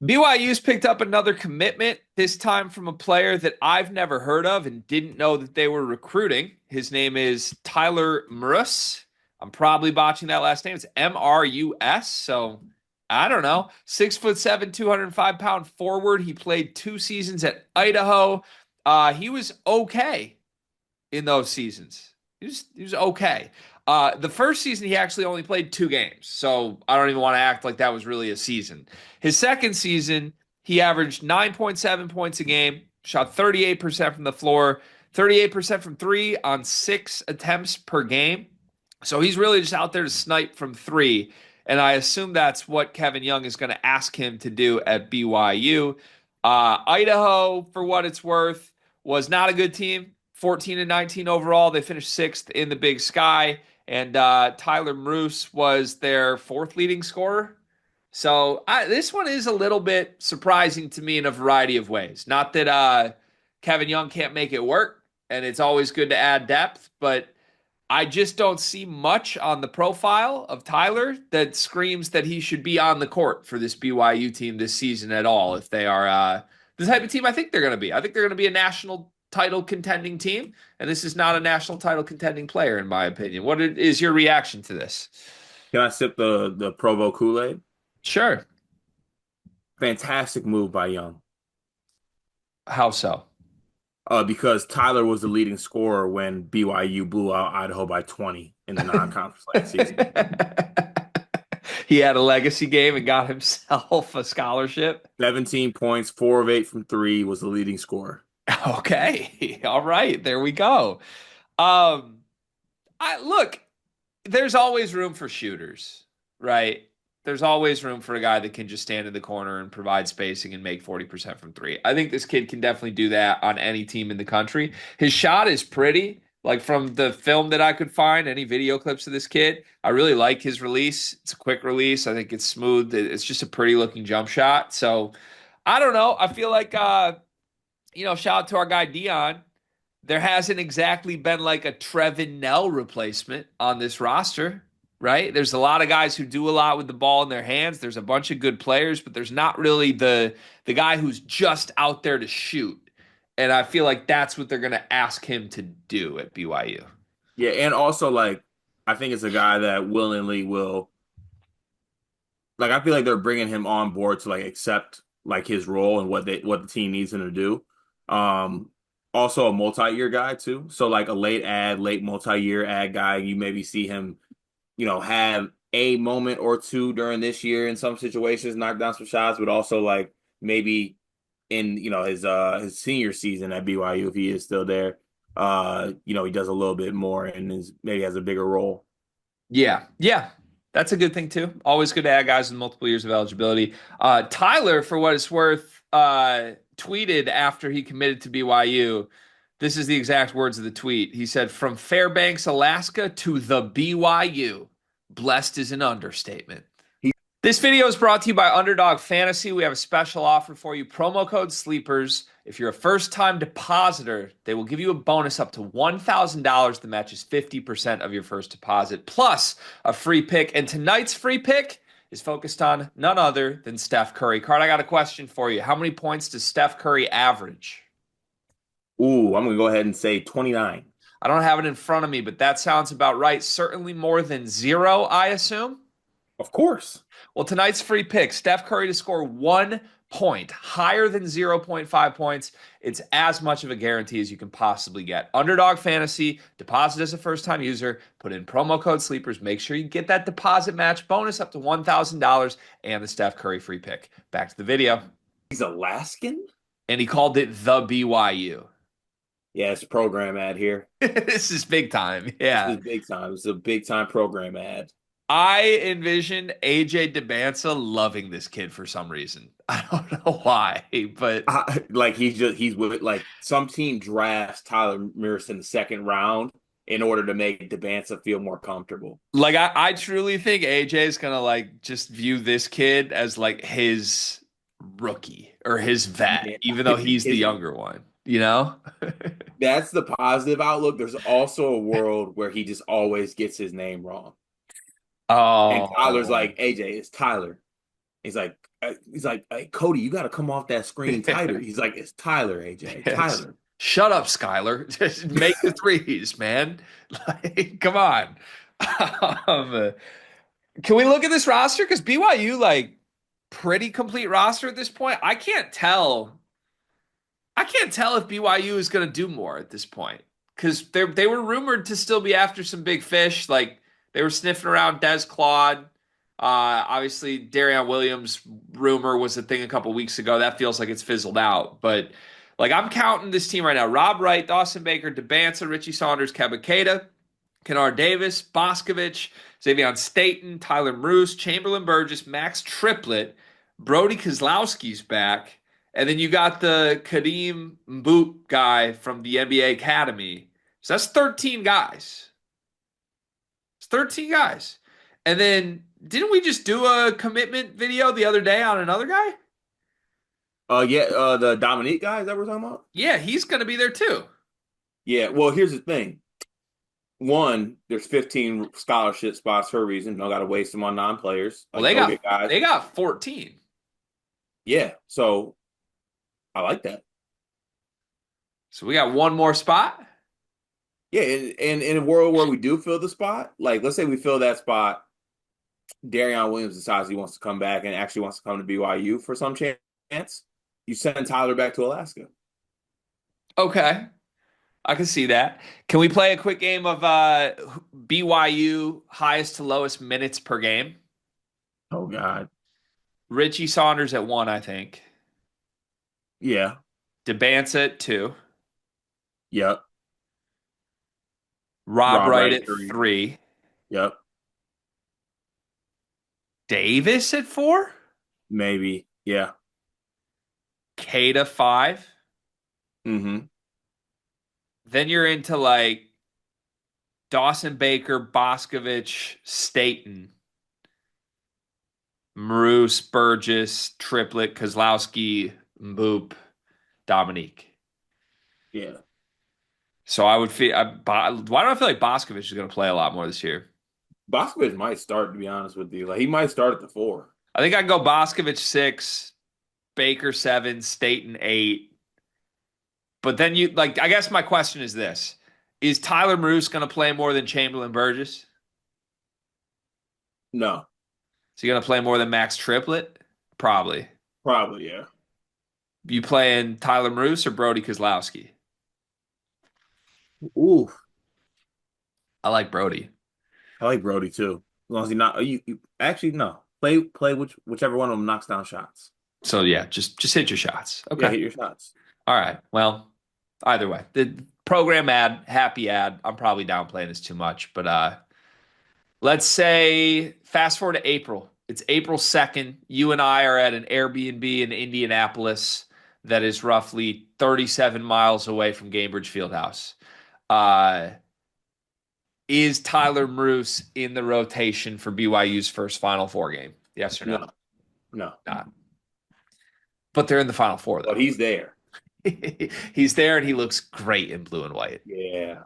BYU's picked up another commitment, this time from a player that I've never heard of and didn't know that they were recruiting. His name is Tyler Mrus. I'm probably botching that last name. It's Mrus. So I don't know. 6'7", 205-pound forward. He played 2 seasons at Idaho. He was okay in those seasons. He was okay. The first season, he actually only played 2 games, so I don't even want to act like that was really a season. His second season, he averaged 9.7 points a game, shot 38% from the floor, 38% from three on 6 attempts per game. So he's really just out there to snipe from three. And I assume that's what Kevin Young is going to ask him to do at BYU. Idaho, for what it's worth, was not a good team. 14-19 overall. They finished sixth in the Big Sky. And Tyler Mrus was their fourth leading scorer. So this one is a little bit surprising to me in a variety of ways. Not that Kevin Young can't make it work, and it's always good to add depth, but I just don't see much on the profile of Tyler that screams that he should be on the court for this BYU team this season at all. If they are the type of team I think they're going to be, I think they're going to be a national title contending team, and this is not a national title contending player, in my opinion. What is your reaction to this? Can I sip the Provo Kool-Aid? Sure. Fantastic move by Young. How so? Because Tyler was the leading scorer when BYU blew out Idaho by 20 in the non-conference last season. He had a legacy game and got himself a scholarship. 17 points, 4 of 8 from three, was the leading scorer. Okay. All right. There we go. Um, I look, there's always room for shooters, right? There's always room for a guy that can just stand in the corner and provide spacing and make 40% from three. I think this kid can definitely do that on any team in the country. His shot is pretty. Like from the film that I could find, any video clips of this kid, I really like his release. It's a quick release. I think it's smooth. It's just a pretty looking jump shot. So I don't know. I feel like shout out to our guy Dion. There hasn't exactly been like a Trevin Nell replacement on this roster, right? There's a lot of guys who do a lot with the ball in their hands. There's a bunch of good players, but there's not really the guy who's just out there to shoot. And I feel like that's what they're going to ask him to do at BYU. Yeah, and also like I think it's a guy that willingly will like I feel like they're bringing him on board to like accept like his role and what the team needs him to do. Um, Also a multi-year guy too. So like a late multi-year ad guy, you maybe see him, have a moment or two during this year in some situations, knock down some shots, but also like maybe in his senior season at BYU if he is still there, he does a little bit more and maybe has a bigger role. Yeah, yeah, that's a good thing too. Always good to add guys with multiple years of eligibility. Tyler, for what it's worth, tweeted after he committed to BYU. This is the exact words of the tweet. He said, "From Fairbanks, Alaska to the BYU, blessed is an understatement." This video is brought to you by Underdog Fantasy. We have a special offer for you. Promo code SLEEPERS. If you're a first-time depositor, they will give you a bonus up to $1,000 that matches 50% of your first deposit, plus a free pick. And tonight's free pick is focused on none other than Steph Curry. Card, I got a question for you. How many points does Steph Curry average? Ooh, I'm gonna go ahead and say 29. I don't have it in front of me, but that sounds about right. Certainly more than zero, I assume. Of course. Well, tonight's free pick, Steph Curry to score 1 point, higher than zero point 0.5 points. It's as much of a guarantee as you can possibly get. Underdog Fantasy, deposit as a first-time user, put in promo code SLEEPERS. Make sure you get that deposit match bonus up to $1,000 and the Steph Curry free pick. Back to the video. He's Alaskan? And he called it the BYU. Yeah, it's a program ad here. This is big time. This Yeah. is big time. It's a big time program ad. I envision AJ DeBanza loving this kid for some reason. I don't know why, but Like he's with like some team drafts Tyler Murus in the second round in order to make Debanza feel more comfortable. like I truly think AJ is gonna like just view this kid as like his rookie or his vet, Yeah, even though he's the his, younger one, you know? that's the positive outlook. There's also a world where he just always gets his name wrong. And Tyler's Oh, like, AJ, it's Tyler. He's like, he's like, hey, Cody, you got to come off that screen tighter. He's like, it's Tyler, AJ, Yes. Tyler. Shut up, Skyler. Just make the threes, man. Like, come on. Um, can we look at this roster? Because BYU, like, pretty complete roster at this point. I can't tell if BYU is going to do more at this point because they were rumored to still be after some big fish. Like they were sniffing around Des Claude. Obviously, Darion Williams rumor was a thing a couple weeks ago. That feels like it's fizzled out. But like I'm counting this team right now: Rob Wright, Dawson Baker, DeBanza, Richie Saunders, Kebaketa, Kennard Davis, Boscovich, Xavier Staten, Tyler Mrus, Chamberlain Burgess, Max Triplett, Brody Kozlowski's back. And then you got the Kadeem Mboop guy from the NBA Academy. So that's 13 guys. It's 13 guys. And then didn't we just do a commitment video the other day on another guy? Yeah, the Dominique guy, is that what we're talking about? Yeah, he's going to be there too. Yeah, well, here's the thing. One, there's 15 scholarship spots for a reason. Don't got to waste them on non-players. Well, Like, they go got get guys. they got 14. Yeah, so I like that. So we got one more spot. Yeah, and in a world where we do fill the spot, like let's say we fill that spot, Darion Williams decides he wants to come back and actually wants to come to BYU for some chance. You send Tyler back to Alaska. Okay. I can see that. Can we play a quick game of BYU highest to lowest minutes per game? Oh God. Richie Saunders at 1, I think. Yeah. DeBanza at 2. Yep. Rob Rob Wright Wright at at 3. 3. Yep. Davis at 4. Maybe. Yeah. Kada 5. Mm-hmm. Then you're into like Dawson Baker, Boscovich, Staten, Mrus, Burgess, Triplet, Kozlowski, Mboop, Dominique. Yeah. So I would feel. Why do I feel like Boscovich is going to play a lot more this year? Boscovich might start, to be honest with you. Like he might start at the 4. I think I'd go Boscovich 6, Baker 7, Staten 8. But then you like. I guess my question is this: is Tyler Mrus going to play more than Chamberlain Burgess? No. Is he going to play more than Max Triplett? Probably. Probably, yeah. You playing Tyler Mrus or Brody Kozlowski? Ooh. I like Brody. I like Brody too. As long as he not you actually no. Play whichever one of them knocks down shots. So yeah, just hit your shots. Yeah, Okay. hit your shots. All right. Well, either way, the program ad, happy ad. I'm probably downplaying this too much, but let's say fast forward to April. It's April 2nd. You and I are at an Airbnb in Indianapolis that is roughly 37 miles away from Gainbridge Fieldhouse. Uh, is Tyler Mrus in the rotation for BYU's first Final Four game? Yes or no? No, no. Not. But they're in the Final Four, But though. he's there. He's there and he looks great in blue and white. Yeah.